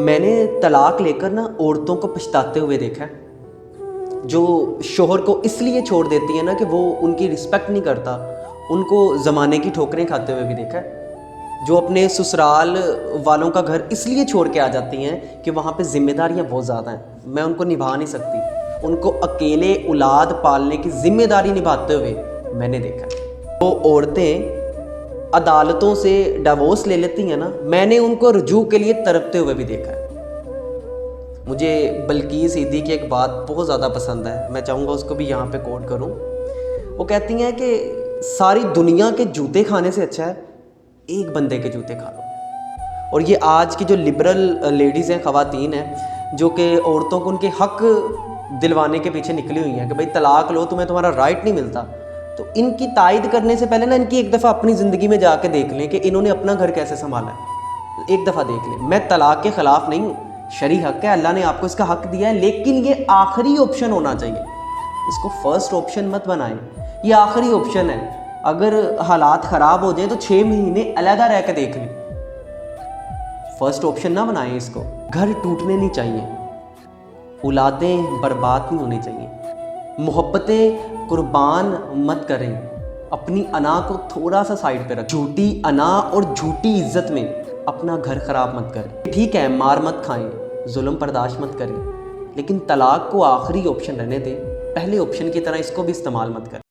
میں نے طلاق لے کر نا عورتوں کو پچھتاتے ہوئے دیکھا ہے، جو شوہر کو اس لیے چھوڑ دیتی ہیں نا کہ وہ ان کی رسپیکٹ نہیں کرتا، ان کو زمانے کی ٹھوکریں کھاتے ہوئے بھی دیکھا ہے، جو اپنے سسرال والوں کا گھر اس لیے چھوڑ کے آ جاتی ہیں کہ وہاں پہ ذمہ داریاں بہت زیادہ ہیں، میں ان کو نبھا نہیں سکتی، ان کو اکیلے اولاد پالنے کی ذمہ داری نبھاتے ہوئے میں نے دیکھا ہے۔ وہ عورتیں عدالتوں سے ڈیورس لے لیتی ہیں نا، میں نے ان کو رجوع کے لیے تڑپتے ہوئے بھی دیکھا ہے۔ مجھے بلقیس عیدی کی ایک بات بہت زیادہ پسند ہے، میں چاہوں گا اس کو بھی یہاں پہ کوٹ کروں۔ وہ کہتی ہیں کہ ساری دنیا کے جوتے کھانے سے اچھا ہے ایک بندے کے جوتے کھا لو۔ اور یہ آج کی جو لبرل لیڈیز ہیں، خواتین ہیں، جو کہ عورتوں کو ان کے حق دلوانے کے پیچھے نکلی ہوئی ہیں کہ بھائی طلاق لو، تمہیں تمہارا رائٹ نہیں ملتا، تو ان کی تائید کرنے سے پہلے نا ان کی ایک دفعہ اپنی زندگی میں جا کے دیکھ لیں کہ انہوں نے اپنا گھر کیسے سنبھالا ہے، ایک دفعہ دیکھ لیں۔ میں طلاق کے خلاف نہیں ہوں، شرعی حق ہے، اللہ نے آپ کو اس کا حق دیا ہے، لیکن یہ آخری آپشن ہونا چاہیے، اس کو فرسٹ آپشن مت بنائیں، یہ آخری آپشن ہے۔ اگر حالات خراب ہو جائیں تو 6 مہینے علیحدہ رہ کے دیکھ لیں، فرسٹ آپشن نہ بنائیں اس کو۔ گھر ٹوٹنے نہیں چاہیے، اولادیں برباد نہیں ہونی چاہیے، محبتیں قربان مت کریں، اپنی انا کو تھوڑا سا سائڈ پہ رکھ، جھوٹی انا اور جھوٹی عزت میں اپنا گھر خراب مت کریں۔ ٹھیک ہے، مار مت کھائیں، ظلم برداشت مت کریں، لیکن طلاق کو آخری آپشن رہنے دیں، پہلے آپشن کی طرح اس کو بھی استعمال مت کریں۔